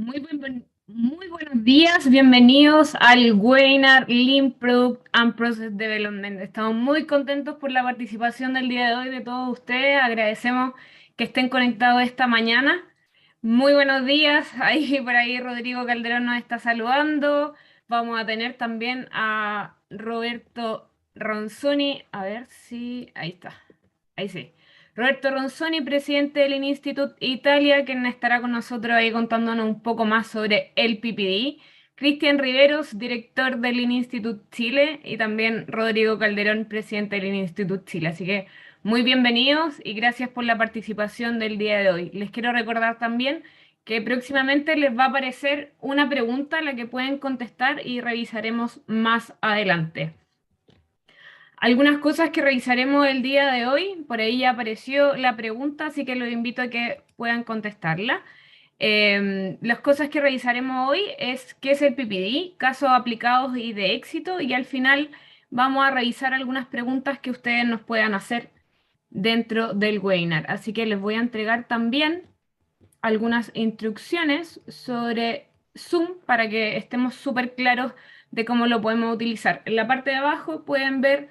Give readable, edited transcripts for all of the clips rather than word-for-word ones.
Muy buenos días, bienvenidos al webinar Lean Product and Process Development. Estamos muy contentos por la participación del día de hoy de todos ustedes. Agradecemos que estén conectados esta mañana. Muy buenos días. Ahí por ahí Rodrigo Calderón nos está saludando. Vamos a tener también a Roberto Ronzoni. A ver si... Ahí está. Ahí sí. Roberto Ronzoni, presidente del Instituto Italia, quien estará con nosotros ahí contándonos un poco más sobre el PPD. Cristian Riveros, director del Instituto Chile, y también Rodrigo Calderón, presidente del Instituto Chile. Así que muy bienvenidos y gracias por la participación del día de hoy. Les quiero recordar también que próximamente les va a aparecer una pregunta a la que pueden contestar y revisaremos más adelante. Algunas cosas que revisaremos el día de hoy, por ahí ya apareció la pregunta, así que los invito a que puedan contestarla. Las cosas que revisaremos hoy es qué es el PPD, casos aplicados y de éxito, y al final vamos a revisar algunas preguntas que ustedes nos puedan hacer dentro del webinar. Así que les voy a entregar también algunas instrucciones sobre Zoom para que estemos súper claros de cómo lo podemos utilizar. En la parte de abajo pueden ver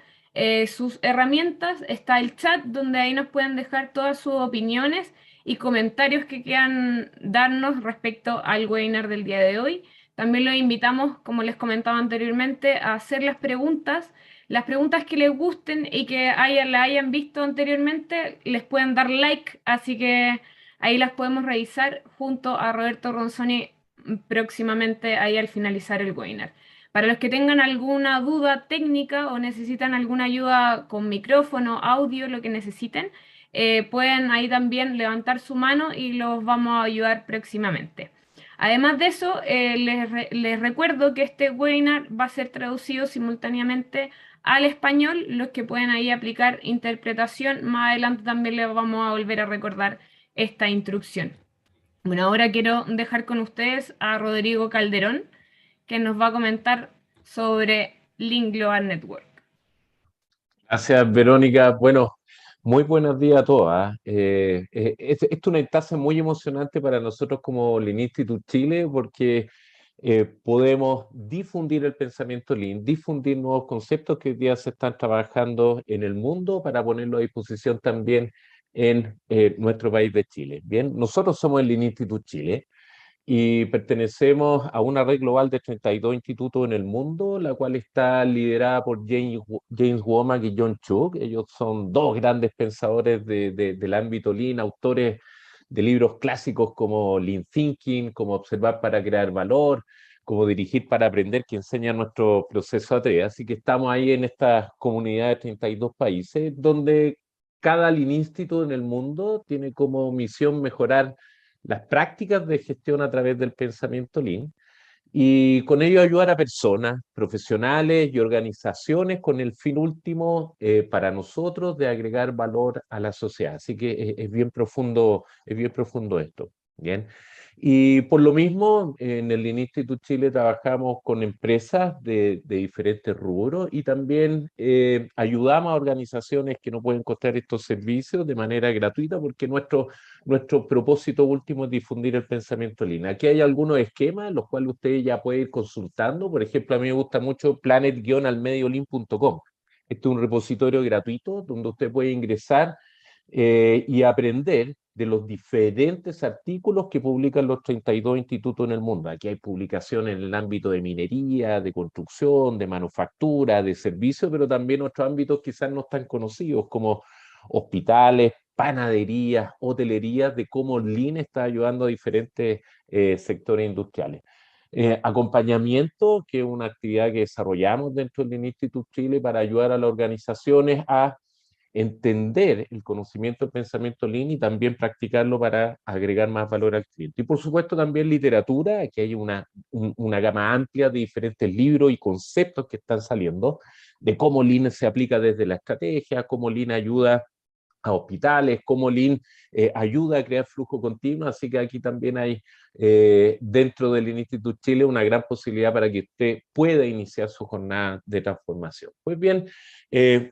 sus herramientas, está el chat donde ahí nos pueden dejar todas sus opiniones y comentarios que quieran darnos respecto al webinar del día de hoy. También los invitamos, como les comentaba anteriormente, a hacer las preguntas que les gusten y que la hayan visto anteriormente, les pueden dar like, así que ahí las podemos revisar junto a Roberto Ronzoni próximamente ahí al finalizar el webinar. Para los que tengan alguna duda técnica o necesitan alguna ayuda con micrófono, audio, lo que necesiten, pueden ahí también levantar su mano y los vamos a ayudar próximamente. Además de eso, les recuerdo que este webinar va a ser traducido simultáneamente al español. Los que pueden ahí aplicar interpretación, más adelante también les vamos a volver a recordar esta instrucción. Bueno, ahora quiero dejar con ustedes a Rodrigo Calderón, que nos va a comentar sobre Link Global Network. Gracias, Verónica. Bueno, muy buenos días a todas. Esto es una instancia muy emocionante para nosotros como Lean Institute Chile porque podemos difundir el pensamiento Lean, difundir nuevos conceptos que hoy día se están trabajando en el mundo para ponerlo a disposición también en nuestro país de Chile. Bien, nosotros somos el Lean Institute Chile y pertenecemos a una red global de 32 institutos en el mundo, la cual está liderada por James Womack y John Chuck. Ellos son dos grandes pensadores del ámbito Lean, autores de libros clásicos como Lean Thinking, como Observar para crear valor, como Dirigir para aprender, que enseña nuestro proceso A3. Así que estamos ahí en esta comunidad de 32 países, donde cada Lean Institute en el mundo tiene como misión mejorar las prácticas de gestión a través del pensamiento Lean y con ello ayudar a personas, profesionales y organizaciones con el fin último para nosotros de agregar valor a la sociedad. Así que es bien profundo esto. Bien. Y por lo mismo, en el Instituto Chile trabajamos con empresas de diferentes rubros y también ayudamos a organizaciones que no pueden costar estos servicios de manera gratuita porque nuestro propósito último es difundir el pensamiento Lean. Aquí hay algunos esquemas, los cuales ustedes ya pueden ir consultando. Por ejemplo, a mí me gusta mucho planet-almediolin.com. Este es un repositorio gratuito donde usted puede ingresar y aprender de los diferentes artículos que publican los 32 institutos en el mundo. Aquí hay publicaciones en el ámbito de minería, de construcción, de manufactura, de servicios, pero también otros ámbitos quizás no tan conocidos como hospitales, panaderías, hotelerías, de cómo Lean está ayudando a diferentes sectores industriales. Acompañamiento, que es una actividad que desarrollamos dentro del Instituto Chile para ayudar a las organizaciones a entender el conocimiento del pensamiento Lean y también practicarlo para agregar más valor al cliente. Y por supuesto también literatura, aquí hay una gama amplia de diferentes libros y conceptos que están saliendo, de cómo Lean se aplica desde la estrategia, cómo Lean ayuda a hospitales, cómo Lean ayuda a crear flujo continuo, así que aquí también hay dentro del Instituto Chile una gran posibilidad para que usted pueda iniciar su jornada de transformación. Pues bien,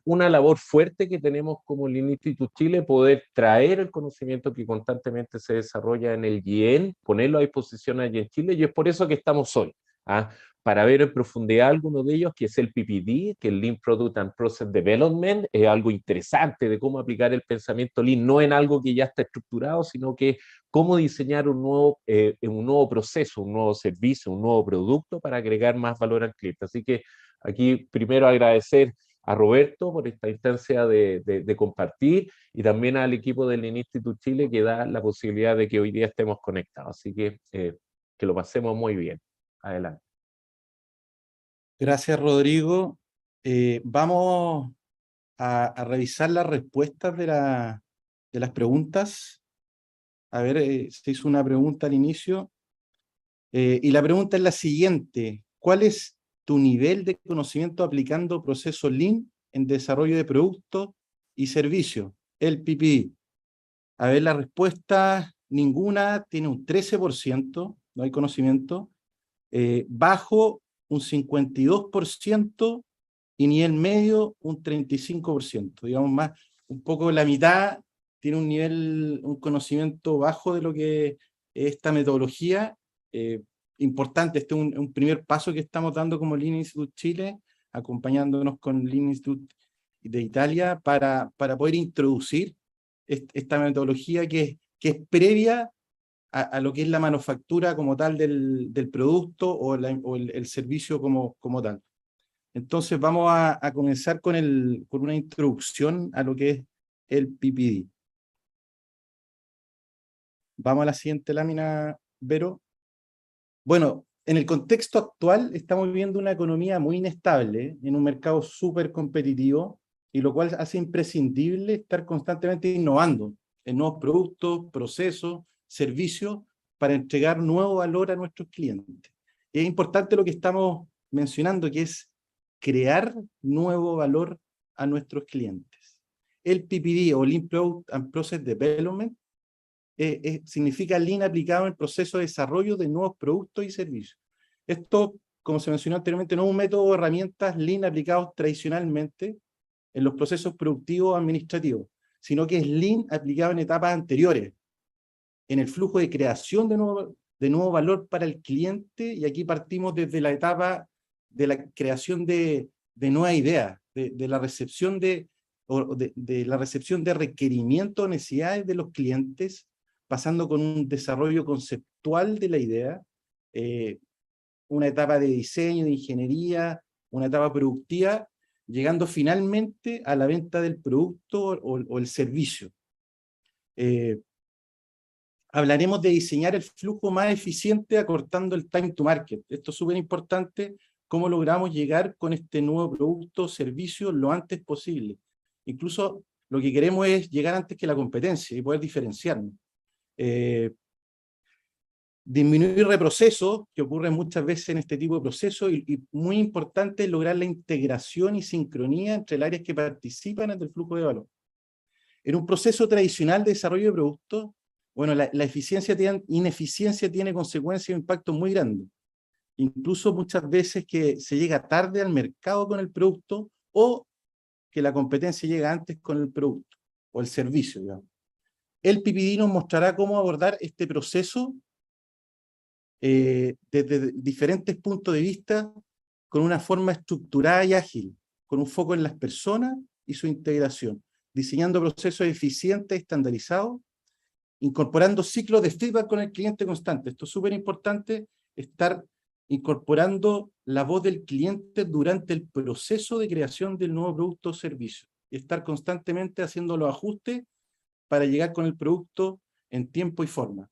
una labor fuerte que tenemos como Lean Institute Chile, poder traer el conocimiento que constantemente se desarrolla en el GIEN, ponerlo a disposición allí en Chile, y es por eso que estamos hoy. ¿Ah? Para ver en profundidad algunos de ellos, que es el PPD, que es el Lean Product and Process Development, es algo interesante de cómo aplicar el pensamiento Lean, no en algo que ya está estructurado, sino que cómo diseñar un nuevo proceso, un nuevo servicio, un nuevo producto para agregar más valor al cliente. Así que aquí primero agradecer a Roberto por esta instancia de compartir, y también al equipo del Lean Institute Chile, que da la posibilidad de que hoy día estemos conectados. Así que lo pasemos muy bien. Adelante. Gracias, Rodrigo. Vamos a revisar las respuestas de las preguntas. A ver, se hizo una pregunta al inicio. Y la pregunta es la siguiente. ¿Cuál es tu nivel de conocimiento aplicando procesos Lean en desarrollo de productos y servicios? El PPI. A ver, la respuesta, ninguna, tiene un 13%, no hay conocimiento. Bajo, un 52%, y nivel medio, un 35%. Digamos más, un poco la mitad tiene un nivel, un conocimiento bajo de lo que es esta metodología. Importante, este es un primer paso que estamos dando como Lean Institute Chile, acompañándonos con Lean Institute de Italia para poder introducir esta metodología que es previa a lo que es la manufactura como tal del producto o el servicio como tal. Entonces vamos a comenzar con una introducción a lo que es el PPD. Vamos a la siguiente lámina, Vero. Bueno, en el contexto actual estamos viviendo una economía muy inestable, en un mercado súper competitivo, y lo cual hace imprescindible estar constantemente innovando en nuevos productos, procesos, servicios, para entregar nuevo valor a nuestros clientes. Y es importante lo que estamos mencionando, que es crear nuevo valor a nuestros clientes. El PPD o Lean Product and Process Development significa Lean aplicado en el proceso de desarrollo de nuevos productos y servicios. Esto, como se mencionó anteriormente, no es un método o herramientas Lean aplicados tradicionalmente en los procesos productivos o administrativos, sino que es Lean aplicado en etapas anteriores, en el flujo de creación de nuevo valor para el cliente, y aquí partimos desde la etapa de la creación de nuevas ideas, de la recepción de la recepción de requerimientos o necesidades de los clientes, pasando con un desarrollo conceptual de la idea, una etapa de diseño, de ingeniería, una etapa productiva, llegando finalmente a la venta del producto o el servicio. Hablaremos de diseñar el flujo más eficiente acortando el time to market. Esto es súper importante, cómo logramos llegar con este nuevo producto o servicio lo antes posible. Incluso lo que queremos es llegar antes que la competencia y poder diferenciarnos. Disminuir reprocesos, que ocurren muchas veces en este tipo de procesos, y muy importante es lograr la integración y sincronía entre las áreas que participan en el flujo de valor. En un proceso tradicional de desarrollo de productos, bueno, la ineficiencia tiene consecuencias e impactos muy grandes. Incluso muchas veces que se llega tarde al mercado con el producto, o que la competencia llega antes con el producto o el servicio, digamos. El PPD nos mostrará cómo abordar este proceso desde diferentes puntos de vista, con una forma estructurada y ágil, con un foco en las personas y su integración, diseñando procesos eficientes, estandarizados, incorporando ciclos de feedback con el cliente constante. Esto es súper importante, estar incorporando la voz del cliente durante el proceso de creación del nuevo producto o servicio, y estar constantemente haciendo los ajustes para llegar con el producto en tiempo y forma.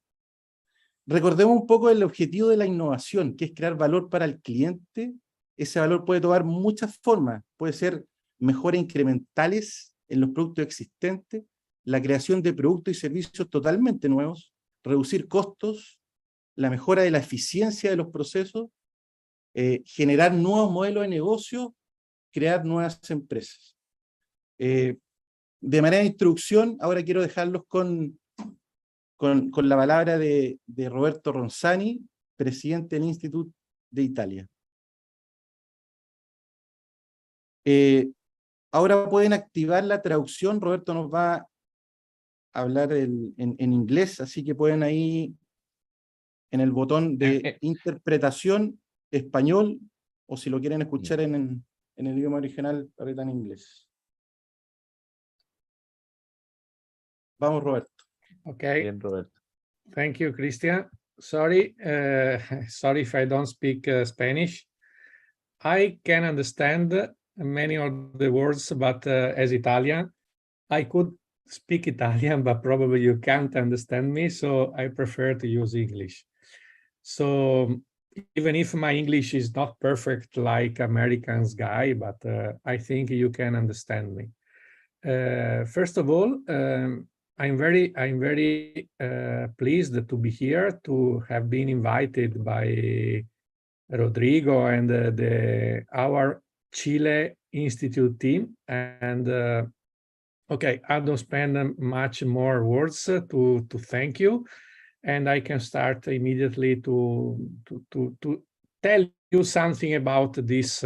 Recordemos un poco el objetivo de la innovación, que es crear valor para el cliente. Ese valor puede tomar muchas formas, puede ser mejoras incrementales en los productos existentes, la creación de productos y servicios totalmente nuevos, reducir costos, la mejora de la eficiencia de los procesos, generar nuevos modelos de negocio, crear nuevas empresas. de manera de introducción, ahora quiero dejarlos con la palabra de Roberto Ronzani, presidente del Instituto de Italia. Ahora pueden activar la traducción. Roberto nos va a hablar en inglés, así que pueden ahí en el botón de interpretación español, o si lo quieren escuchar en el idioma original, ahorita en inglés. Vamos, Roberto. Okay. Bien, Roberto. Thank you, Christian. Sorry, sorry if I don't speak Spanish. I can understand many of the words, but as Italian, I could speak Italian, but probably you can't understand me, so I prefer to use English. So even if my English is not perfect like Americans guy, but I think you can understand me. First of all, I'm very pleased to be here, to have been invited by Rodrigo and our Chile Institute team. And okay, I don't spend much more words to thank you, and I can start immediately to tell you something about this.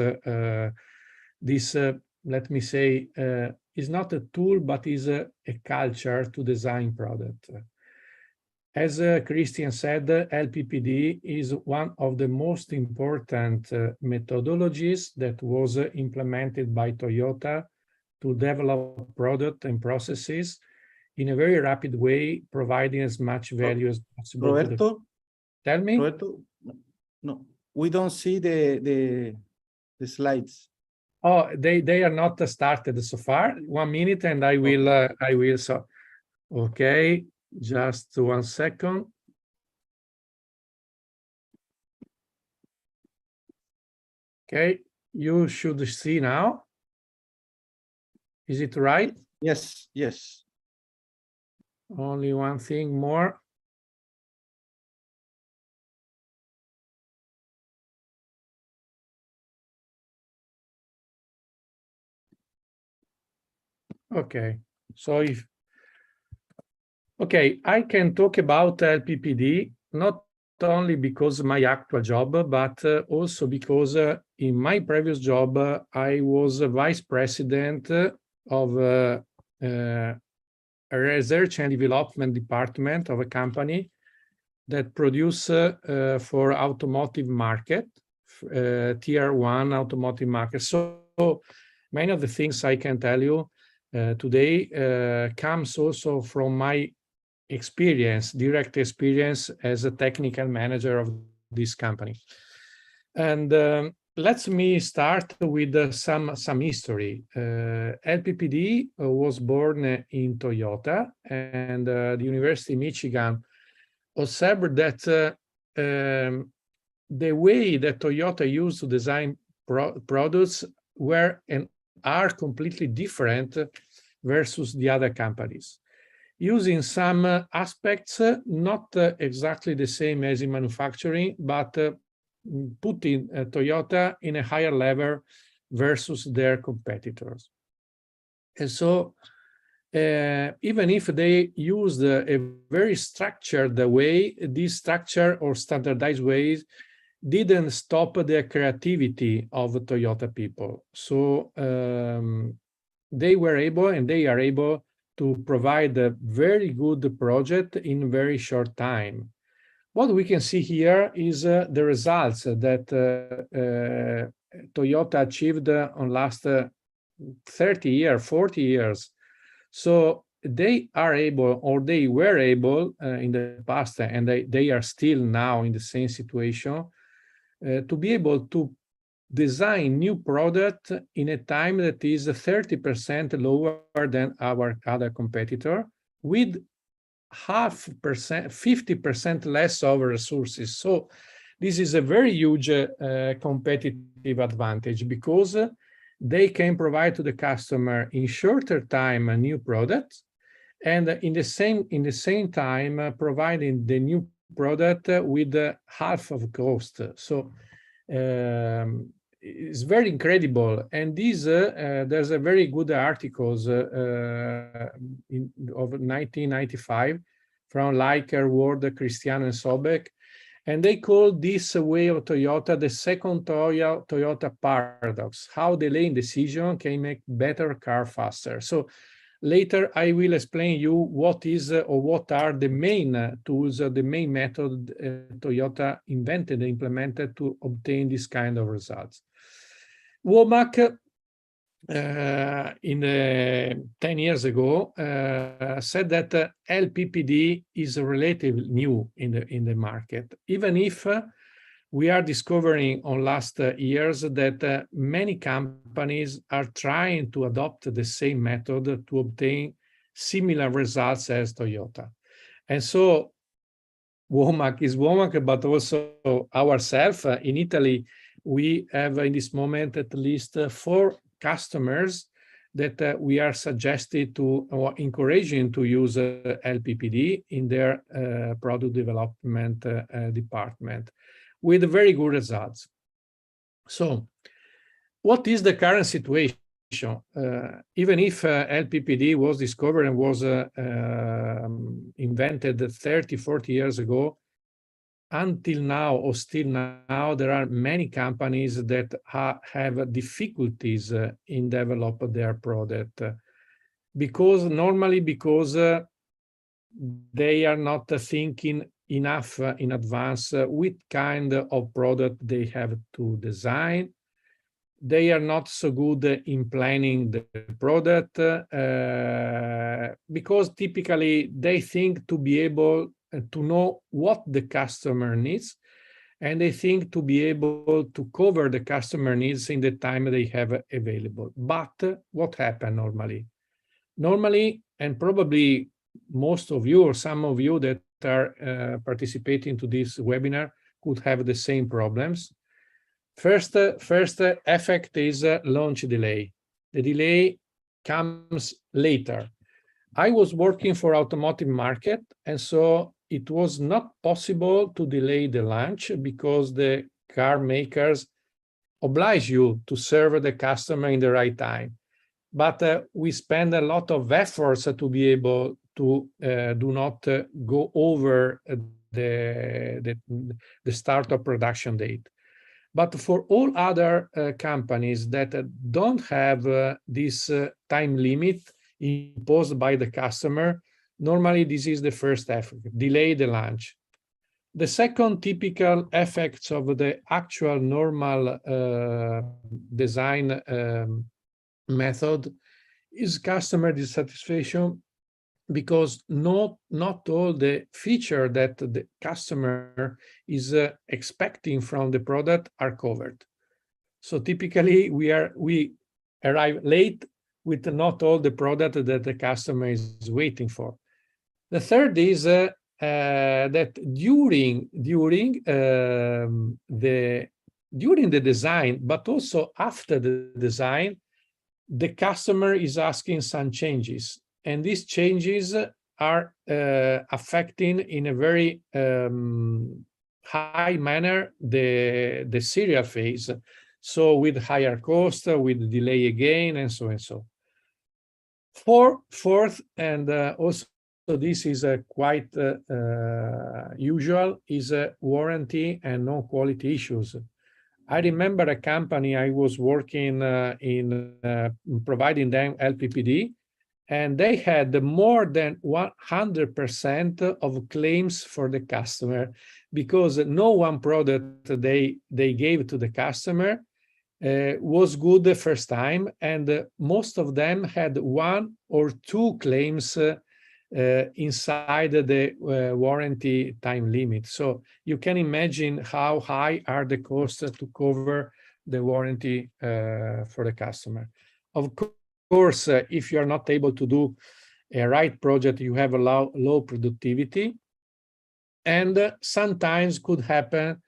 Let me say, is not a tool, but is a culture to design product. As Christian said, LPPD is one of the most important methodologies that was implemented by Toyota to develop product and processes in a very rapid way, providing as much value as possible. Roberto? Tell me? Roberto? No, we don't see the slides. Oh, they are not started so far. 1 minute and I will, so, okay, just 1 second. Okay, you should see now. Is it right? Yes, yes. Only one thing more. Okay, so I can talk about LPPD, not only because of my actual job, but also because in my previous job, I was a vice president of a research and development department of a company that produce for automotive market, tier 1 automotive market. So many of the things I can tell you today comes also from my experience, direct experience as a technical manager of this company. And let me start with some history. LPPD was born in Toyota, and the University of Michigan observed that the way that Toyota used to design products were and are completely different versus the other companies, using some aspects not exactly the same as in manufacturing, but putting Toyota in a higher level versus their competitors. And so even if they used a very structured way, this structure or standardized ways didn't stop the creativity of the Toyota people. So they were able, and they are able, to provide a very good project in very short time. What we can see here is the results that Toyota achieved on last 30 years, 40 years. So they are able, or they were able in the past, and they are still now in the same situation, to be able to design new product in a time that is 30% lower than our other competitor, with 50% less of resources. So this is a very huge competitive advantage, because they can provide to the customer in shorter time a new product, and in the same time providing the new product with half of cost. So is very incredible. And this, there's a very good articles of 1995 from Leiker, Ward, Cristiano, and Sobek. And they call this way of Toyota the second Toyota paradox, how delaying decision can make better car faster. So later I will explain you what is or what are the main tools, the main method Toyota invented and implemented to obtain this kind of results. Womack, 10 years ago, said that LPPD is relatively new in the market, even if we are discovering on last years that many companies are trying to adopt the same method to obtain similar results as Toyota. And so Womack is Womack, but also ourselves. In Italy, we have in this moment at least 4 customers that we are suggested to or encouraging to use LPPD in their product development department with very good results. So what is the current situation? Even if LPPD was discovered and was invented 30, 40 years ago, until now or still now, there are many companies that have difficulties in developing their product because they are not thinking enough in advance what kind of product they have to design. They are not so good in planning the product because typically they think to be able to know what the customer needs, and they think to be able to cover the customer needs in the time they have available. But what happens normally? Normally, and probably most of you or some of you that are participating to this webinar could have the same problems. First effect is launch delay. The delay comes later. I was working for automotive market, and so it was not possible to delay the launch because the car makers oblige you to serve the customer in the right time. But we spend a lot of efforts to be able to do not go over the start of production date. But for all other companies that don't have this time limit imposed by the customer, normally this is the first effect, delay the launch. The second typical effects of the actual normal design method is customer dissatisfaction, because not all the feature that the customer is expecting from the product are covered. So typically we arrive late with not all the product that the customer is waiting for. The third is that during the design, but also after the design, the customer is asking some changes. And these changes are affecting in a very high manner the serial phase. So with higher cost, with delay again, and so and so. Fourth, and also this is quite usual, is warranty and non-quality issues. I remember a company I was working in providing them LPPD, and they had more than 100% of claims for the customer, because no one product they gave to the customer was good the first time, and most of them had 1 or 2 claims inside the warranty time limit. So you can imagine how high are the costs to cover the warranty for the customer. Of course, if you are not able to do a right project, you have a low productivity, and sometimes could happen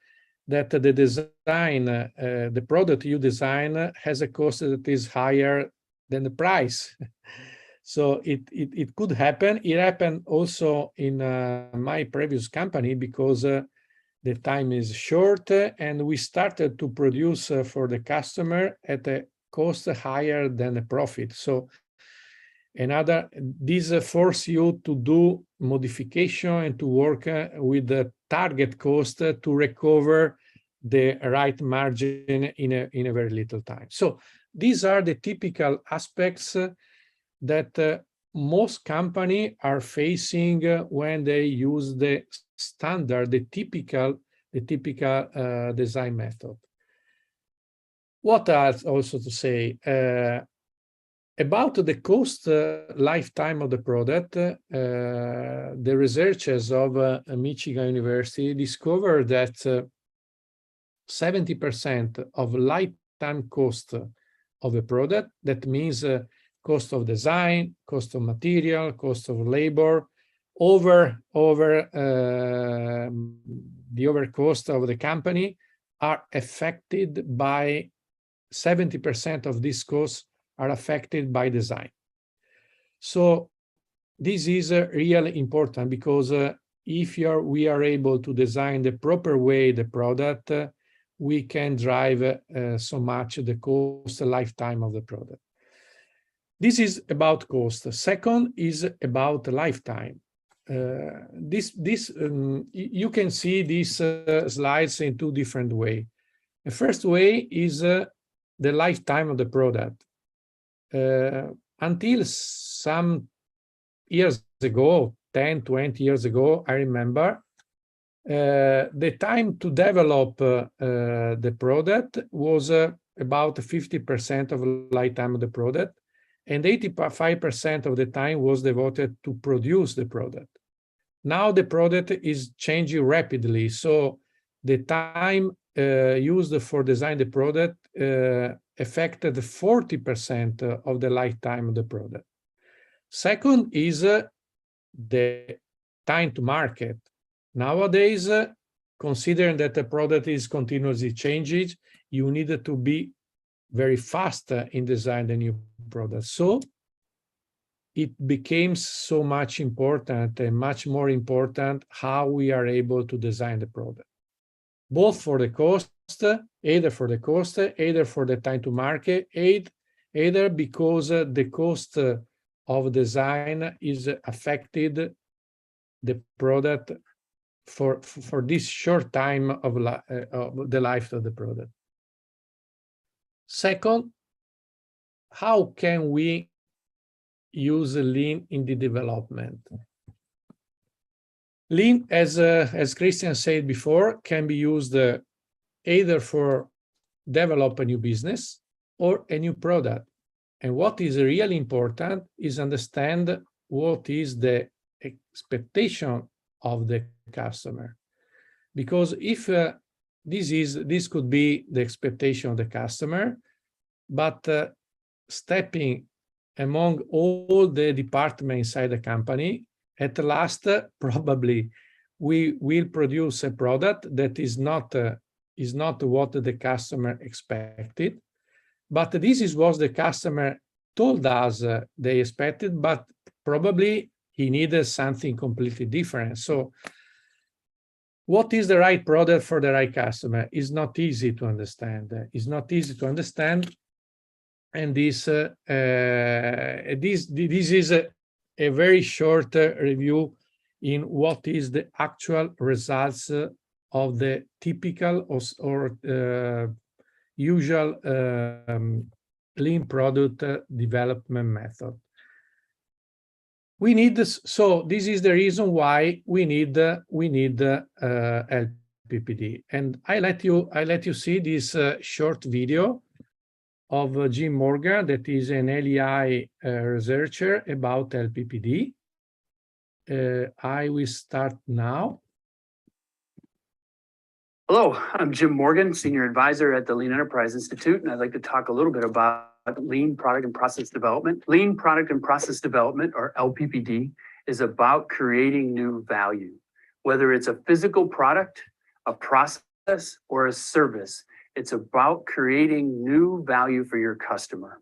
that the design, the product you design has a cost that is higher than the price. So it could happen. It happened also in my previous company, because the time is short, and we started to produce for the customer at a cost higher than the profit. So this force you to do modification and to work with the target cost to recover the right margin in a very little time. So these are the typical aspects that most companies are facing when they use the standard, the typical design method. What else also to say? About the cost lifetime of the product, the researchers of Michigan University discovered that 70% of lifetime cost of a product, that means cost of design, cost of material, cost of labor, over the over cost of the company, are affected by 70% of these costs are affected by design. So this is really important, because if we are able to design the proper way the product, we can drive so much the cost lifetime of the product. This is about cost. Second is about lifetime. You can see these slides in two different ways. The first way is the lifetime of the product. Until some years ago, 10, 20 years ago, I remember, the time to develop the product was about 50% of lifetime of the product, and 85% of the time was devoted to produce the product. Now the product is changing rapidly, so the time used for design the product affected 40% of the lifetime of the product. Second is the time to market. Nowadays, considering that the product is continuously changing, you need to be very fast in designing the new product. So it became so much important and much more important how we are able to design the product, both for the cost, either for the cost, either for the time to market, either because the cost of design is affected the product for this short time of the life of the product. Second, how can we use Lean in the development? Lean, as Christian said before, can be used either for develop a new business or a new product. And what is really important is understand what is the expectation of the customer. Because if this could be the expectation of the customer, but stepping among all the departments inside the company, at last, probably we will produce a product that is not what the customer expected, but this is what the customer told us they expected, but probably he needed something completely different. So what is the right product for the right customer is not easy to understand. It's not easy to understand, and this is a very short review in what is the actual results of the typical or usual Lean product development method. We need this, so this is the reason why we need LPPD. And I let you see this short video of Jim Morgan, that is an LEI researcher about LPPD. I will start now. Hello, I'm Jim Morgan, Senior Advisor at the Lean Enterprise Institute, and I'd like to talk a little bit about Lean Product and Process Development. Lean Product and Process Development, or LPPD, is about creating new value. Whether it's a physical product, a process, or a service, it's about creating new value for your customer.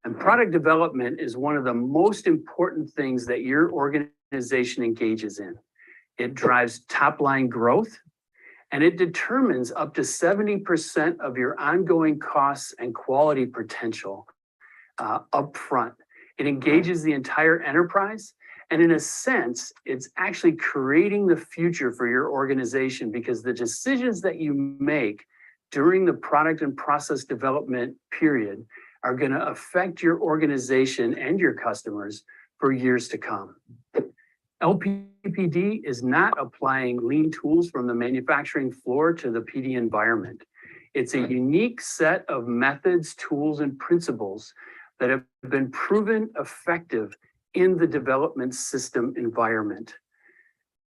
And product development is one of the most important things that your organization engages in. It drives top-line growth, And it determines up to 70% of your ongoing costs and quality potential upfront. It engages the entire enterprise. And in a sense, it's actually creating the future for your organization, because the decisions that you make during the product and process development period are going to affect your organization and your customers for years to come. LPPD is not applying lean tools from the manufacturing floor to the PD environment. It's a unique set of methods, tools, and principles that have been proven effective in the development system environment.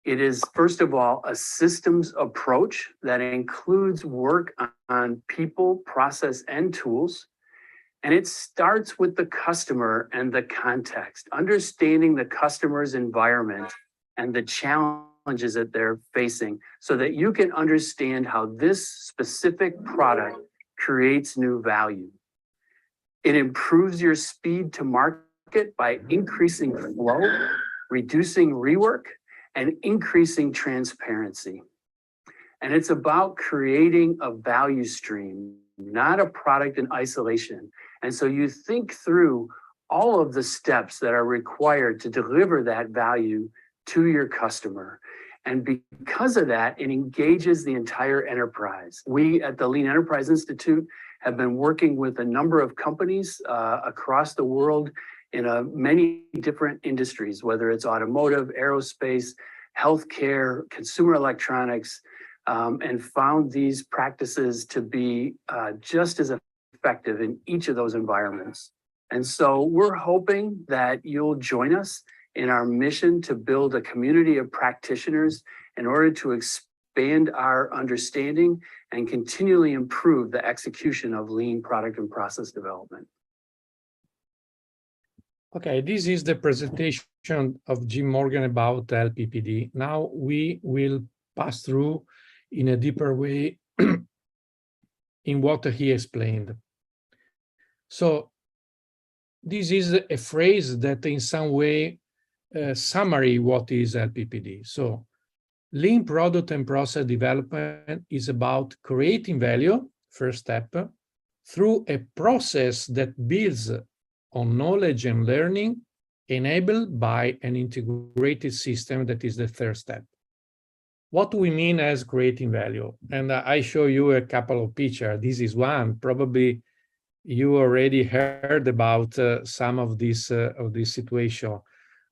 It is, first of all, a systems approach that includes work on people, process, and tools. And it starts with the customer and the context, understanding the customer's environment and the challenges that they're facing, so that you can understand how this specific product creates new value. It improves your speed to market by increasing flow, reducing rework, and increasing transparency. And it's about creating a value stream, not a product in isolation. And so you think through all of the steps that are required to deliver that value to your customer. And because of that, it engages the entire enterprise. We at the Lean Enterprise Institute have been working with a number of companies across the world in many different industries, whether it's automotive, aerospace, healthcare, consumer electronics, and found these practices to be just as effective in each of those environments. And so we're hoping that you'll join us in our mission to build a community of practitioners in order to expand our understanding and continually improve the execution of lean product and process development. Okay, this is the presentation of Jim Morgan about LPPD. Now we will pass through in a deeper way in what he explained. So this is a phrase that in some way summary what is LPPD. So lean product and process development is about creating value, first step, through a process that builds on knowledge and learning enabled by an integrated system, that is the third step. What do we mean as creating value? And I show you a couple of pictures. This is one. Probably you already heard about some of this situation.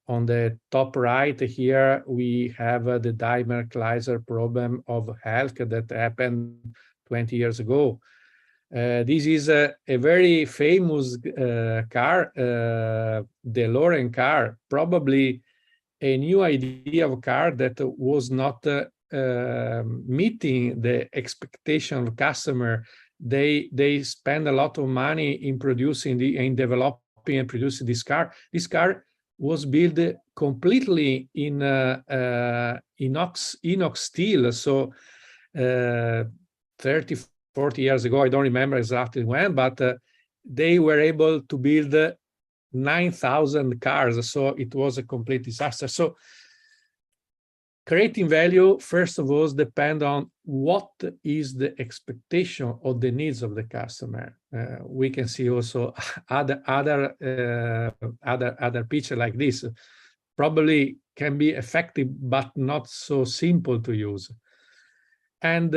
On the top right here, we have the Daimler-Chrysler problem of health that happened 20 years ago. This is a very famous car, DeLorean car, probably a new idea of car that was not meeting the expectation of customer. They spend a lot of money in producing in developing and producing this car. This car was built completely in inox steel. So 30, 40 years ago, I don't remember exactly when, but they were able to build 9,000 cars. So it was a complete disaster. So creating value, first of all, depends on what is the expectation or the needs of the customer. We can see also other picture like this. Probably can be effective, but not so simple to use. And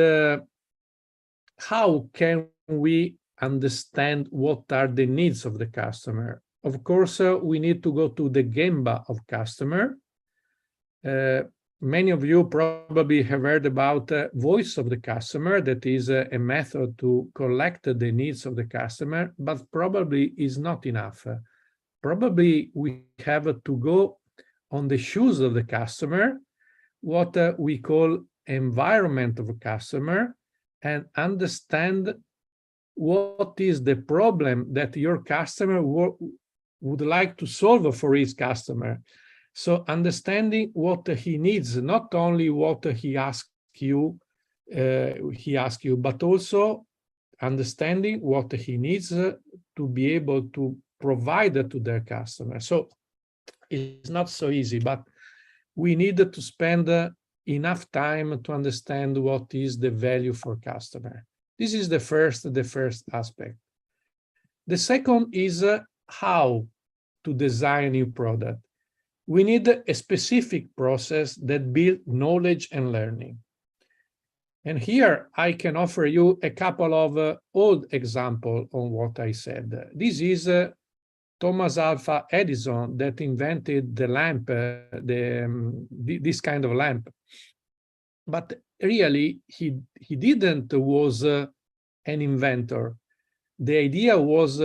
how can we understand what are the needs of the customer? Of course, we need to go to the Gemba of customer. Many of you probably have heard about voice of the customer. That is a method to collect the needs of the customer, but probably is not enough. Probably we have to go on the shoes of the customer, what we call environment of a customer, and understand what is the problem that your customer would like to solve for his customer. So understanding what he needs, not only what he asks you, but also understanding what he needs to be able to provide to their customer. So it's not so easy, but we need to spend enough time to understand what is the value for customer. This is the first aspect. The second is how to design a new product. We need a specific process that builds knowledge and learning. And here I can offer you a couple of old examples on what I said. This is Thomas Alva Edison that invented the lamp, this kind of lamp. But really, he didn't was an inventor. The idea was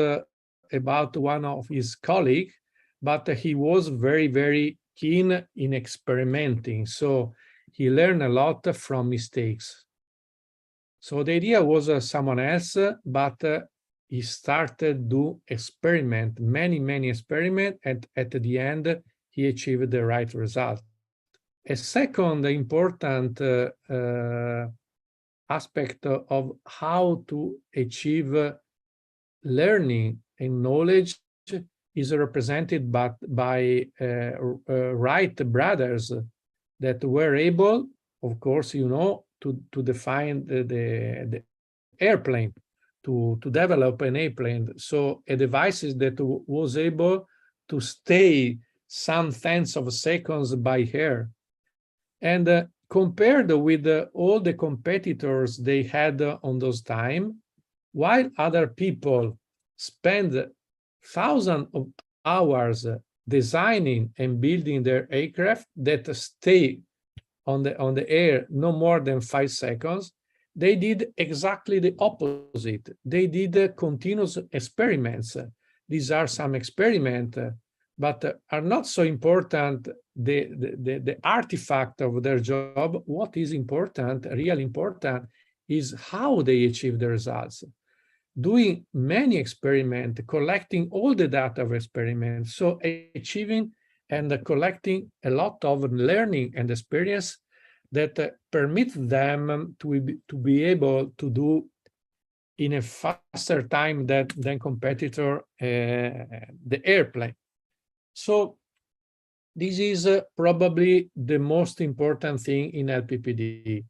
about one of his colleagues, but he was very, very keen in experimenting. So he learned a lot from mistakes. So the idea was someone else, but he started to experiment, many experiments, and at the end, he achieved the right result. A second important aspect of how to achieve learning and knowledge is represented by Wright brothers that were able, of course, you know, to define the airplane, to develop an airplane. So a device that was able to stay some tenths of seconds by air. And compared with all the competitors they had on those time, while other people spend thousands of hours designing and building their aircraft that stay on the air no more than 5 seconds, they did exactly the opposite. They did continuous experiments. These are some experiments, but are not so important, the artifact of their job. What is important, really important, is how they achieve the results. Doing many experiments, collecting all the data of experiments, so achieving and collecting a lot of learning and experience that permit them to be able to do in a faster time than competitor the airplane. So this is probably the most important thing in LPPD.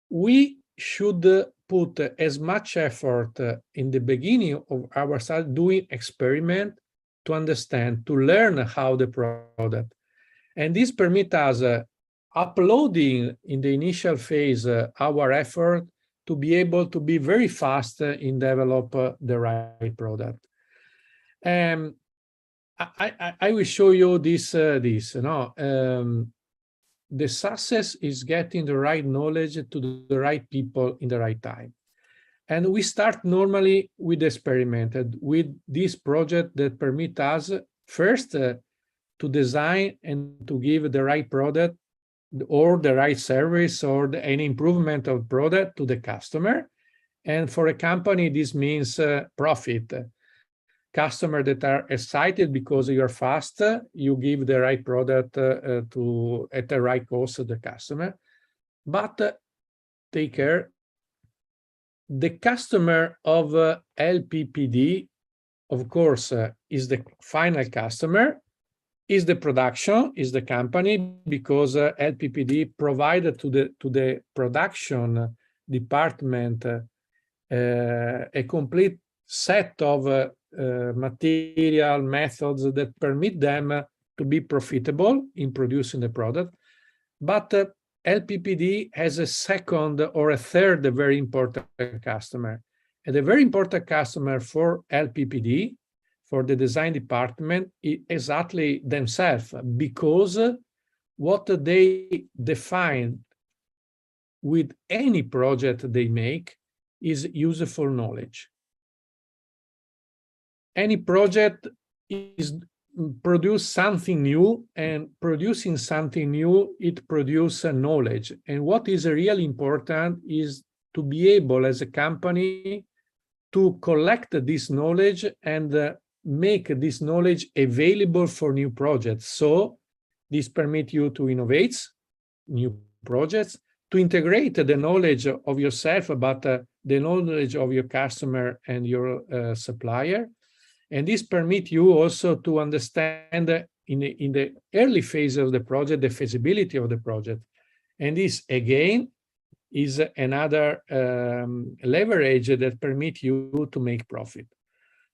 We should put as much effort in the beginning of our side doing experiment to understand, to learn how the product. And this permits us uploading in the initial phase our effort to be able to be very fast in develop the right product. I will show you this. The success is getting the right knowledge to the right people in the right time. And we start normally with experiment, with this project that permit us first to design and to give the right product or the right service or an improvement of product to the customer. And for a company, this means profit. Customers that are excited because you're fast, you give the right product at the right cost to the customer. But take care, the customer of LPPD, of course, is the final customer, is the production, is the company, because LPPD provided to the production department a complete set of material methods that permit them to be profitable in producing the product. But LPPD has a second or a third very important customer. And a very important customer for LPPD, for the design department, is exactly themselves, because what they define with any project they make is useful knowledge. Any project is produce something new, and producing something new, it produces knowledge. And what is really important is to be able as a company to collect this knowledge and make this knowledge available for new projects. So this permits you to innovate new projects, to integrate the knowledge of yourself, but the knowledge of your customer and your supplier. And this permits you also to understand in the early phase of the project, the feasibility of the project. And this, again, is another leverage that permits you to make profit.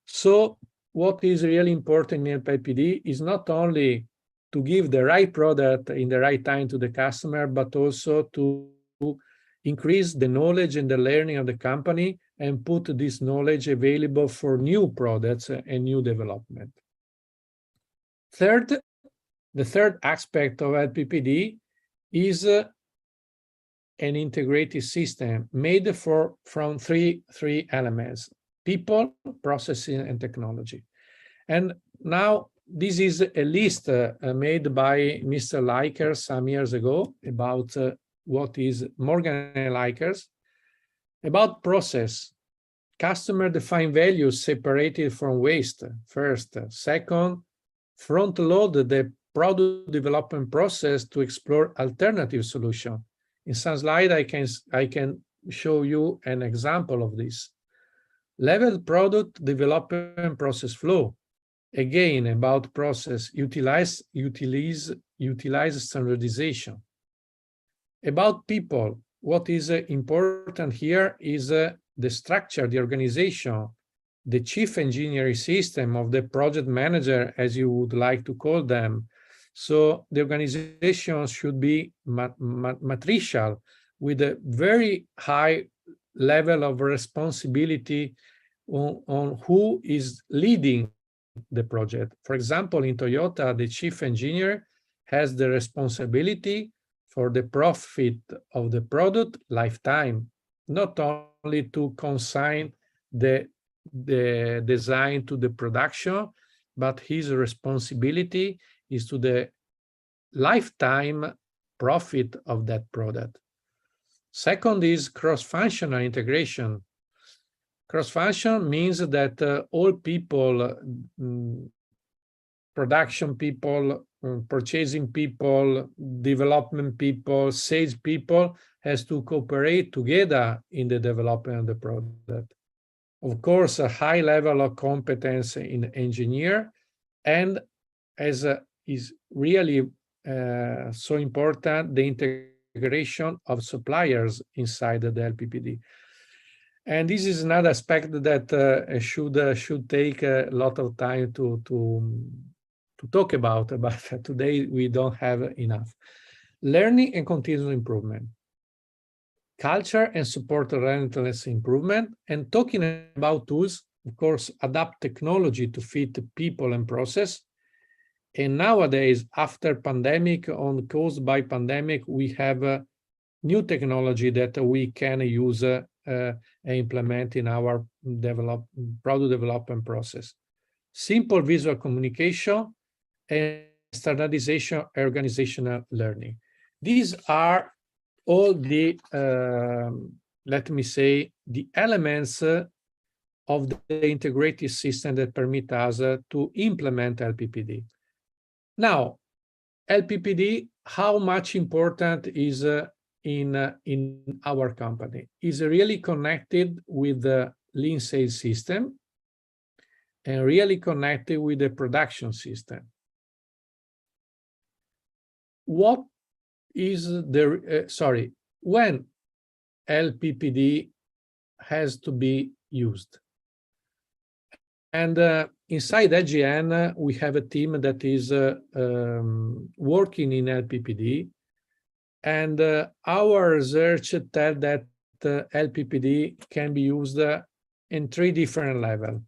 So what is really important in LPBD is not only to give the right product in the right time to the customer, but also to increase the knowledge and the learning of the company and put this knowledge available for new products and new development. Third, the third aspect of LPBD is an integrated system made from three elements: people, processing, and technology. And now this is a list made by Mr. Likers some years ago about what is Morgan & Likers. About process, customer-defined values separated from waste, first. Second, front-load the product development process to explore alternative solutions. In some slide, I can show you an example of this. Level product development process flow. Again, about process, utilize standardization. About people, what is important here is the structure, the organization, the chief engineering system of the project manager, as you would like to call them. So the organization should be matricial, with a very high level of responsibility on who is leading the project. For example, in Toyota, the chief engineer has the responsibility for the profit of the product lifetime, not only to consign the design to the production, but his responsibility is to the lifetime profit of that product. Second is cross-functional integration. Cross-function means that all people, production people, purchasing people, development people, sales people, has to cooperate together in the development of the product. Of course, a high level of competence in engineer, and as is really so important, the integration of suppliers inside the LPBD. And this is another aspect that should take a lot of time to talk about, but today we don't have enough. Learning and continuous improvement. Culture and support relentless improvement. And talking about tools, of course, adapt technology to fit people and process. And nowadays, after pandemic, caused by pandemic, we have new technology that we can use and implement in our product development process. Simple visual communication and standardization, organizational learning. These are all the, let me say, the elements of the integrated system that permit us to implement LPBD. Now, LPBD, how much important is in our company? Is really connected with the lean sales system and really connected with the production system. What is the, when LPBD has to be used? And inside AGN, we have a team that is working in LPBD, and our research tells that LPBD can be used in 3 different levels.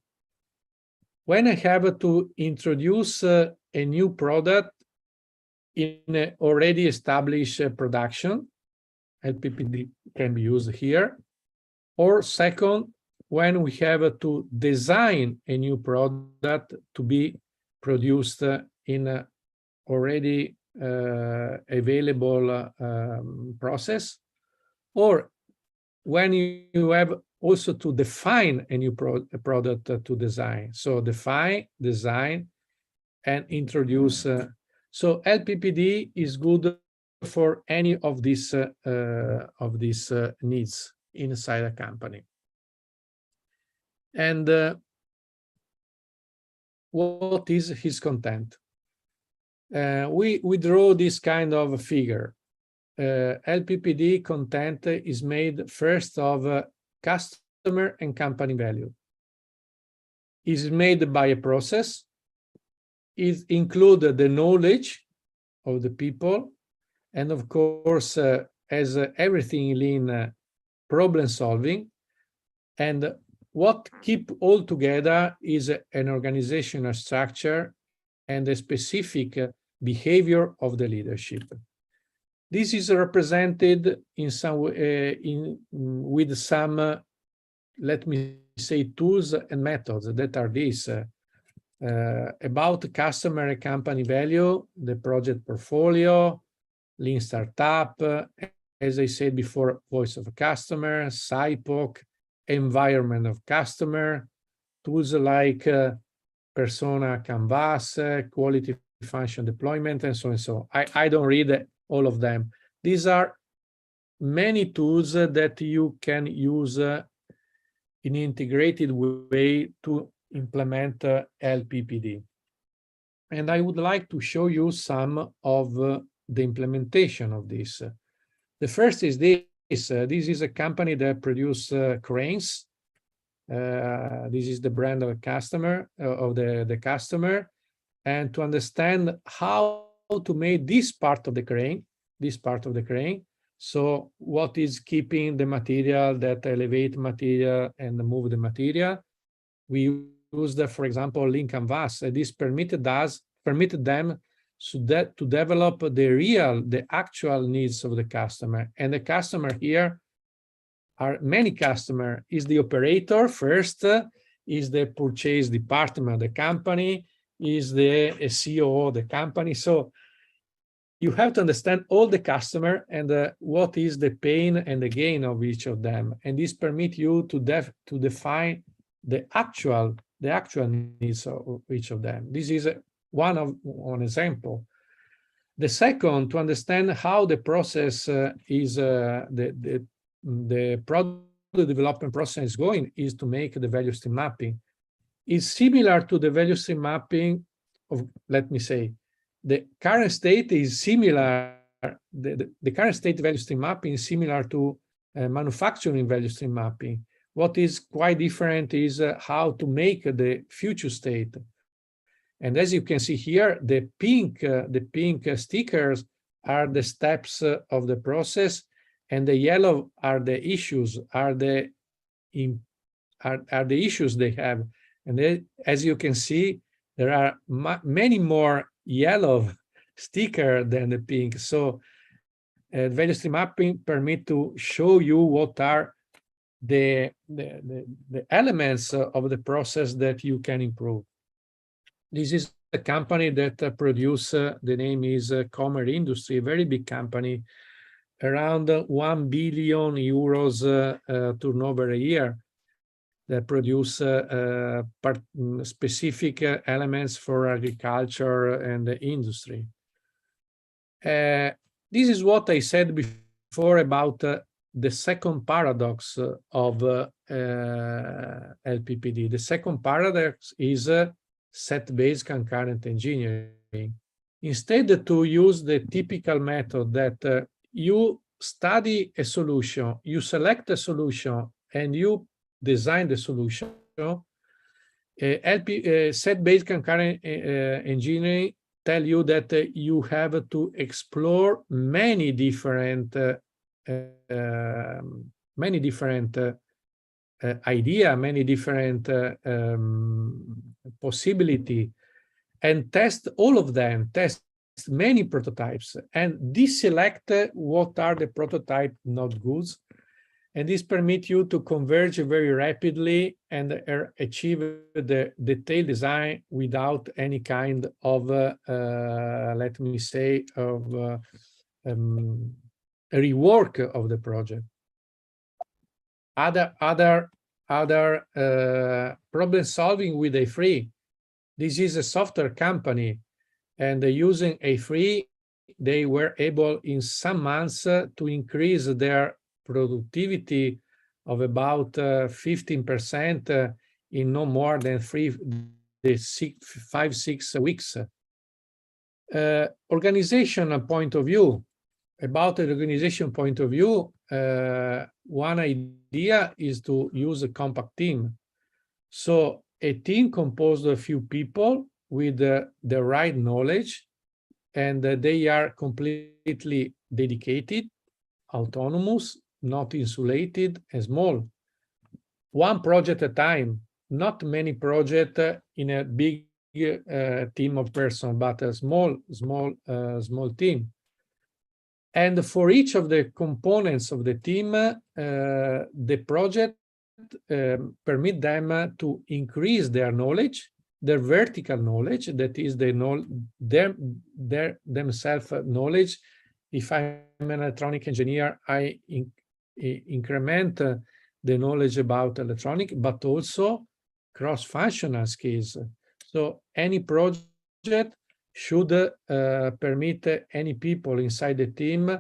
When I have to introduce a new product in an already established production, LPBD can be used here. Or second, when we have to design a new product to be produced in a already available process, or when you have also to define a new product to design. So define, design, and introduce. So LPBD is good for any of these needs inside a company. And what is his content? We draw this kind of figure. LPPD content is made first of customer and company value. Is made by a process. It includes the knowledge of the people, and of course, as everything in Lean, problem solving. And what keep all together is an organizational structure and a specific behavior of the leadership. This is represented in some with some, let me say, tools and methods that are these. About customer and company value, the project portfolio, Lean Startup, as I said before, voice of customer, SIPOC, environment of customer, tools like persona canvas, quality function deployment, and so on and so on. I don't read all of them. These are many tools that you can use in an integrated way to implement LPPD. And I would like to show you some of the implementation of this. The first is this. This is a company that produces cranes. This is the brand of a customer, of the customer. And to understand how to make this part of the crane, so what is keeping the material that elevate material and move the material, we used, for example, Lean Canvas. This permitted them to develop the actual needs of the customer. And the customer here are many customers. Is the operator first, is the purchase department of the company, is the CEO of the company. So you have to understand all the customer and what is the pain and the gain of each of them. And this permits you to define the actual needs of each of them. This is one example. The second, to understand how the process is the product development process is going, is to make the value stream mapping. Is similar to the value stream mapping of, let me say, the current state is similar. The current state value stream mapping is similar to manufacturing value stream mapping. What is quite different is how to make the future state. And as you can see here, the pink stickers are the steps of the process, and the yellow are the issues, are the issues they have. And as you can see, there are many more yellow stickers than the pink. So value stream mapping permit to show you what are the elements of the process that you can improve. This is a company that produce, the name is Comer Industry, a very big company, around 1 billion euros turnover a year, that produce specific elements for agriculture and the industry. This is what I said before about the second paradox of LPPD. The second paradox is set-based concurrent engineering. Instead to use the typical method that you study a solution, you select a solution, and you design the solution, set-based concurrent engineering tell you that you have to explore many different idea, many different possibility, and test all of them, test many prototypes, and deselect what are the prototype not good. And this permits you to converge very rapidly and achieve the detailed design without any kind of, let me say, of a rework of the project. Other problem solving with A3. This is a software company, and using A3, they were able in some months to increase their productivity of about 15% in no more than 5-6 weeks. Organizational point of view, about the organization point of view, one idea is to use a compact team. So a team composed of a few people with the right knowledge, and they are completely dedicated, autonomous, not insulated, and small. One project at a time, not many projects in a big team of persons, but a small team. And for each of the components of the team, the project permit them to increase their knowledge, their vertical knowledge, that is their themselves knowledge. If I'm an electronic engineer, I increment the knowledge about electronic, but also cross-functional skills. So any project should permit any people inside the team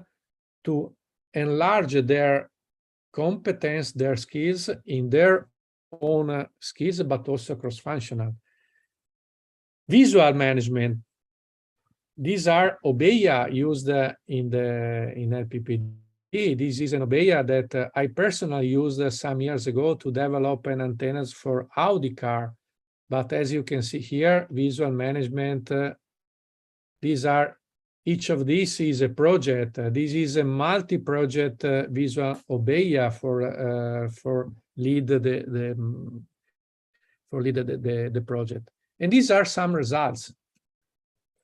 to enlarge their competence, their skills in their own skills, but also cross-functional. Visual management. These are OBEA used in LPPD. This is an OBEA that I personally used some years ago to develop an antennas for Audi car. But as you can see here, visual management, each of these is a project. This is a multi-project visual OBEA for lead the project. And these are some results.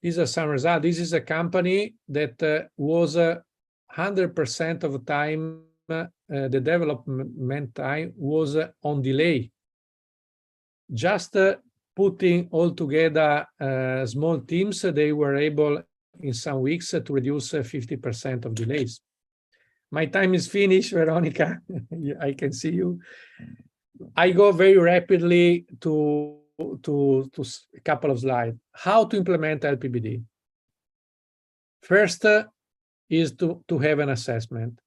These are some results. This is a company that was 100% of the time, the development time was on delay. Just putting all together small teams, they were able in some weeks to reduce 50% of delays. My time is finished, Veronica. I can see you. I go very rapidly to a couple of slides. How to implement LPBD? First is to have an assessment.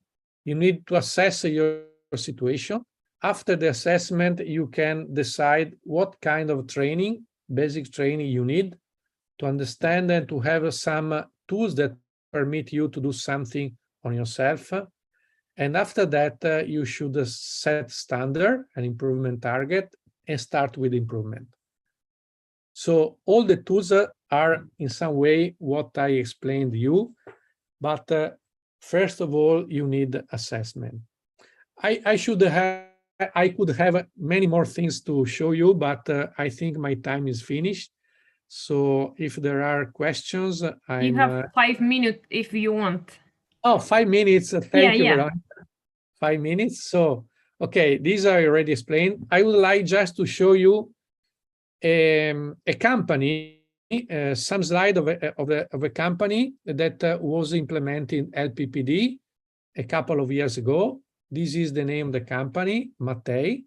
You need to assess your situation. After the assessment, you can decide what kind of training, basic training you need to understand and to have some tools that permit you to do something on yourself. And after that, you should set standard, an improvement target, and start with improvement. So all the tools are in some way what I explained to you, but first of all, you need assessment. I could have many more things to show you, but I think my time is finished. So if there are questions, you have 5 minutes if you want. Oh, 5 minutes. Thank you, yeah. Veronica. 5 minutes. So, okay, these are already explained. I would like just to show you a company, some slide of a company that was implementing LPPD a couple of years ago. This is the name of the company, Matei.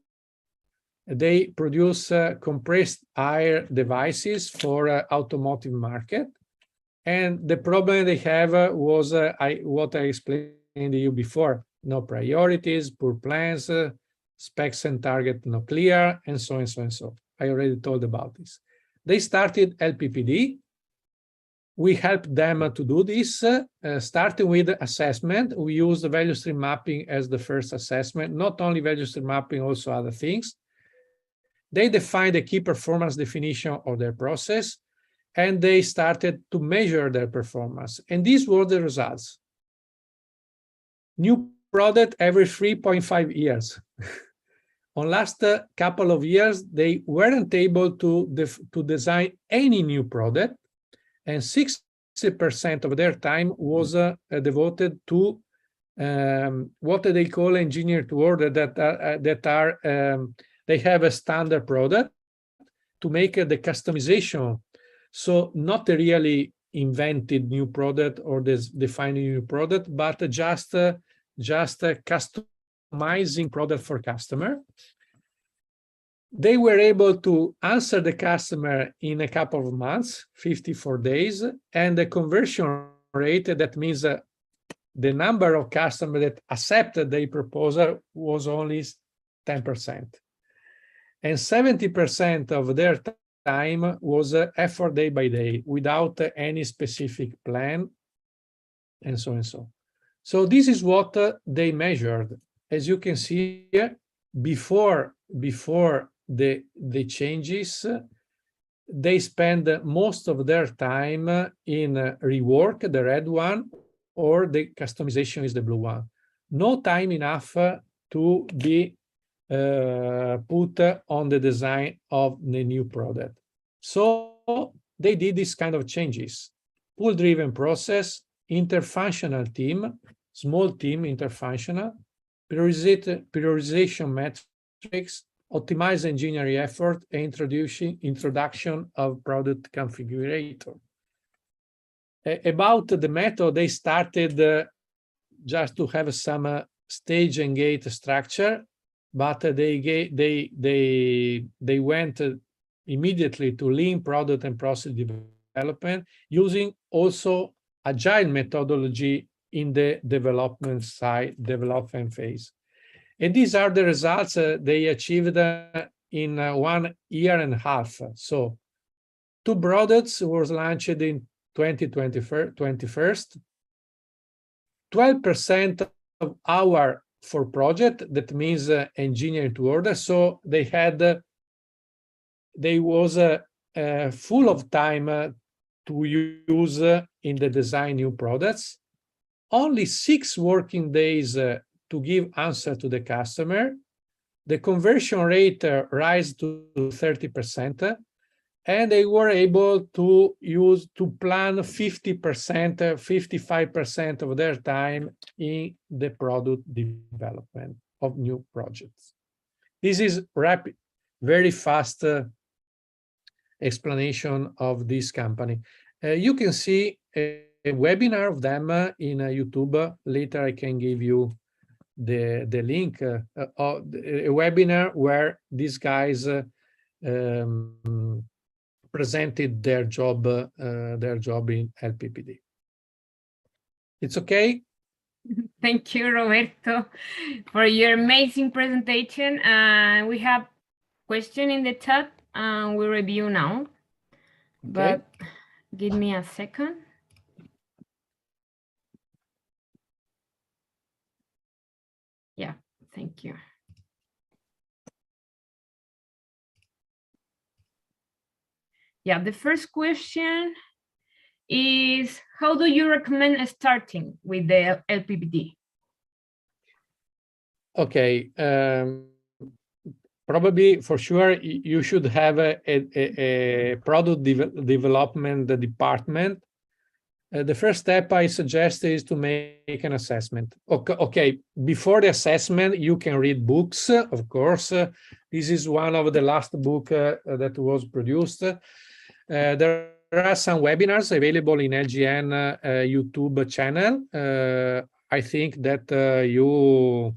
They produce compressed air devices for automotive market. And the problem they have was what I explained to you before: no priorities, poor plans, specs and target not clear, and so and so and so. I already told about this. They started LPPD. We helped them to do this, starting with assessment. We used the value stream mapping as the first assessment, not only value stream mapping, also other things. They defined the key performance definition of their process, and they started to measure their performance. And these were the results. New product every 3.5 years. On last couple of years, they weren't able to design any new product, and 60% of their time was devoted to what they call engineered to order, they have a standard product to make the customization. So not a really invented new product or defining new product, but just customizing product for customer. They were able to answer the customer in a couple of months, 54 days, and the conversion rate, that means the number of customers that accepted their proposal, was only 10%. And 70% of their time was effort day by day, without any specific plan, and so and so. So this is what they measured. As you can see here, before the changes, they spend most of their time in rework, the red one, or the customization is the blue one. No time enough to be put on the design of the new product. So they did this kind of changes. Pool-driven process, interfunctional team, small team interfunctional, priorization metrics, optimize engineering effort, and introduction of product configurator. About the method, they started just to have some stage and gate structure, but they went immediately to lean product and process development, using also agile methodology in the development phase. And these are the results they achieved in 1.5 years. So 2 products was launched in 2021, 12% of hour for project, that means engineering to order. So they was full of time to use in the design new products. Only 6 working days to give answer to the customer. The conversion rate rise to 30%, and they were able to plan 50%, 55% of their time in the product development of new projects. This is rapid, very fast explanation of this company. You can see a webinar of them in YouTube. Later I can give you the link of a webinar where these guys presented their job in LPBD. It's okay? Thank you, Roberto, for your amazing presentation. We have question in the chat and we review now. Okay. But give me a second. Yeah, thank you. Yeah, the first question is, how do you recommend starting with the LPBD? Okay, probably for sure you should have a product development department. The first step I suggest is to make an assessment. Okay, before the assessment, you can read books, of course. This is one of the last book that was produced. There are some webinars available in LGN YouTube channel. I think that you,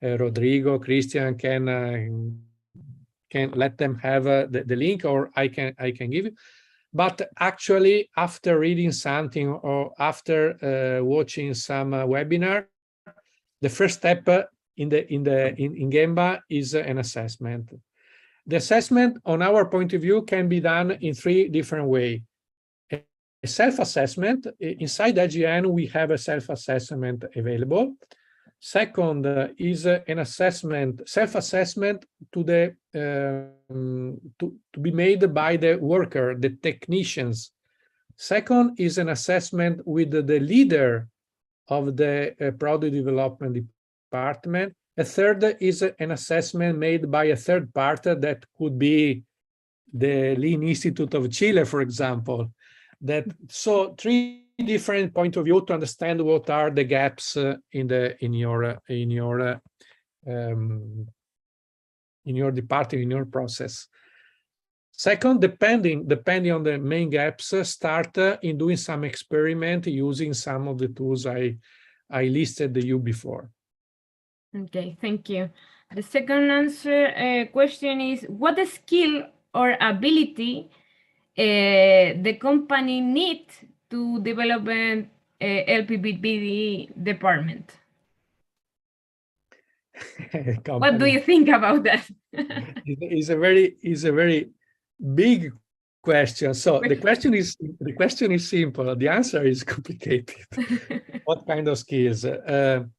Rodrigo, Christian, can let them have the link, or I can give you. But actually, after reading something or after watching some webinar, the first step in Gemba is an assessment. The assessment, on our point of view, can be done in 3 different ways. A self-assessment. Inside LGN, we have a self-assessment available. Second is an assessment, self-assessment to be made by the worker, the technicians. Second is an assessment with the leader of the product development department. A third is an assessment made by a third party that could be the Lean Institute of Chile, for example. So 3 different point of view to understand what are the gaps in your department, in your process. Second, depending on the main gaps, start in doing some experiment using some of the tools I listed you before. Okay, thank you. The second question is, what skill or ability the company needs to develop an LPBD department? What do you think about that? It's a very big question. So the question is simple. The answer is complicated. What kind of skills? The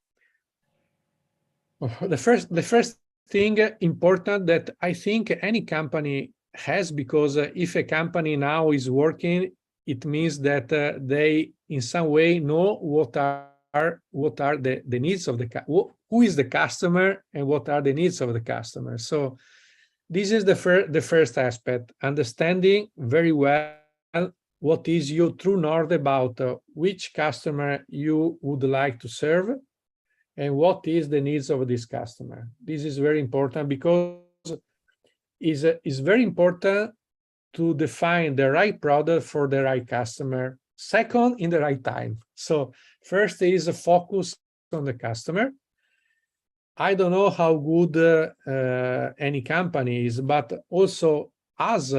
first thing important that I think any company has, because if a company now is working, it means that they in some way know what are the needs of who is the customer and what are the needs of the customer. So this is the first aspect, understanding very well what is your true north about which customer you would like to serve and what is the needs of this customer. This is very important because it's very important to define the right product for the right customer. Second, in the right time. So first is a focus on the customer. I don't know how good any company is, but also as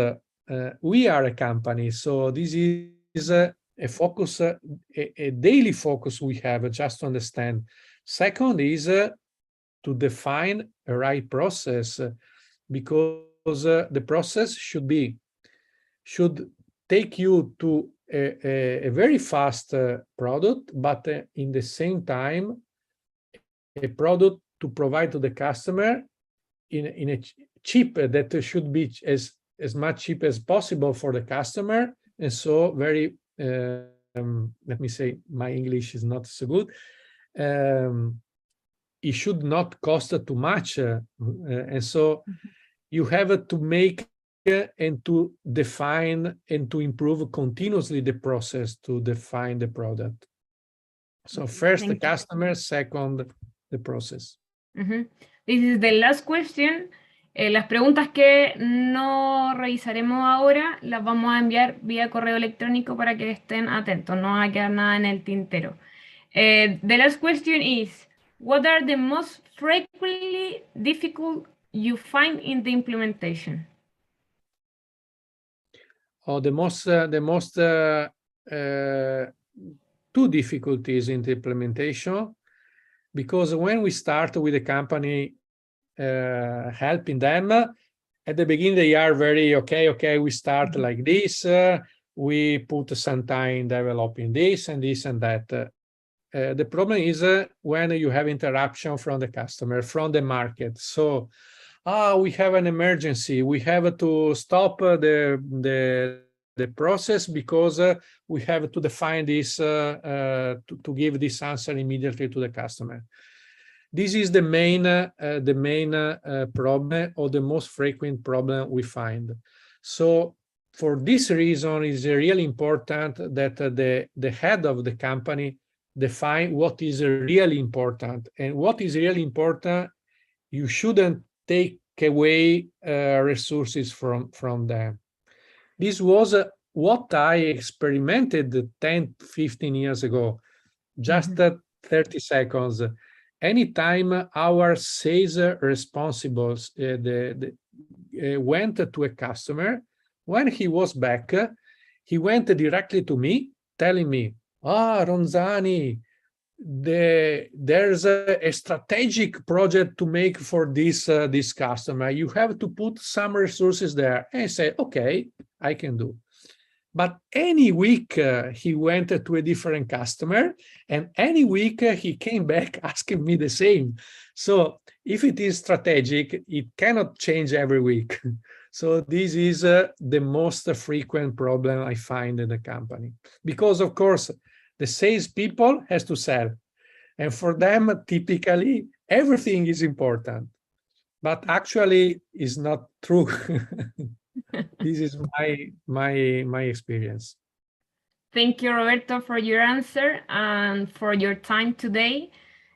we are a company. So this is a focus, a daily focus we have, just to understand. Second is to define a right process, because the process should take you to a very fast product, but in the same time, a product to provide to the customer in a cheap that should be as much cheap as possible for the customer. And so very, let me say, my English is not so good. It should not cost too much. And so you have to make and to define and to improve continuously the process to define the product. So first the customer, second the process. This is the last question. Las preguntas que no revisaremos ahora las vamos a enviar vía correo electrónico para que estén atentos, no va a quedar nada en el tintero. The last question is, what are the most frequently difficult you find in the implementation? Oh, the most two difficulties in the implementation, because when we start with a company helping them, at the beginning they are very okay, we start like this, we put some time developing this and this and that. The problem is when you have interruption from the customer, from the market. So we have an emergency, we have to stop the process because we have to define this to give this answer immediately to the customer. This is the main problem, or the most frequent problem we find. So for this reason, it's really important that the head of the company define what is really important. And what is really important, you shouldn't take away resources from them. This was what I experimented 10, 15 years ago, just 30 seconds. Anytime our sales responsibles went to a customer, when he was back, he went directly to me, telling me, Ronzani, there's a strategic project to make for this customer. You have to put some resources there. And I said, okay, I can do. But any week he went to a different customer, and any week he came back asking me the same. So if it is strategic, it cannot change every week. So this is the most frequent problem I find in the company, because of course the salespeople has to sell, and for them typically everything is important, but actually is not true. This is my experience. Thank you, Roberto, for your answer and for your time today.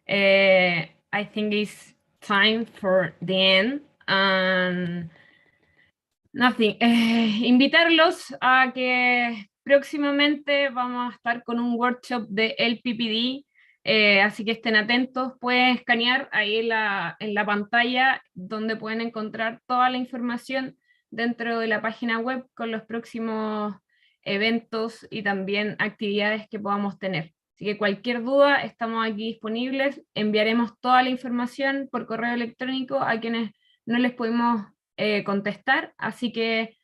I think it's time for the end. And nothing. Invitarlos a que próximamente vamos a estar con un workshop de Lpbd, así que estén atentos. Pueden escanear ahí en la pantalla donde pueden encontrar toda la información dentro de la página web con los próximos eventos y también actividades que podamos tener. Así que cualquier duda, estamos aquí disponibles. Enviaremos toda la información por correo electrónico a quienes no les pudimos contestar. Así que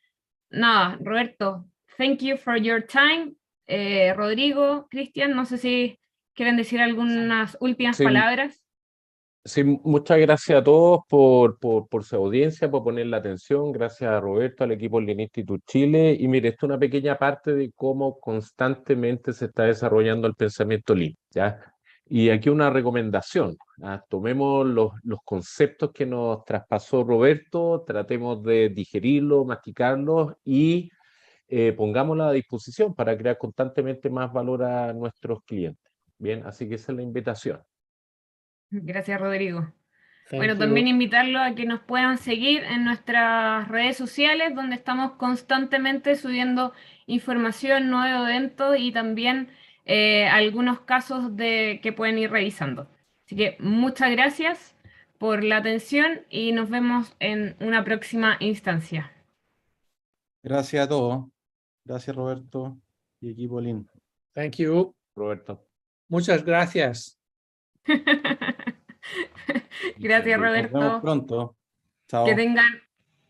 nada, Roberto, thank you for your time. Rodrigo, Cristian, no sé si quieren decir algunas últimas Sí, palabras. sí, muchas gracias a todos por su audiencia, por poner la atención. Gracias a Roberto, al equipo del Lean Institute Chile. Y mire, esto es una pequeña parte de cómo constantemente se está desarrollando el pensamiento Lean, ¿ya? Y aquí una recomendación, ¿ah? Tomemos los conceptos que nos traspasó Roberto, tratemos de digerirlos, masticarlos y pongámosla a disposición para crear constantemente más valor a nuestros clientes. Bien, así que esa es la invitación. Gracias, Rodrigo. Thank Bueno, you. también invitarlos a que nos puedan seguir en nuestras redes sociales, donde estamos constantemente subiendo información, nuevos eventos y también algunos casos que pueden ir revisando. Así que muchas gracias por la atención y nos vemos en una próxima instancia. Gracias a todos. Gracias, Roberto y equipo Lean. Thank you. Roberto. Muchas gracias. Gracias, Nos vemos Roberto. pronto. Que Chao. tengan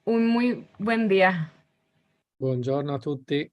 un muy buen día. Buongiorno a tutti.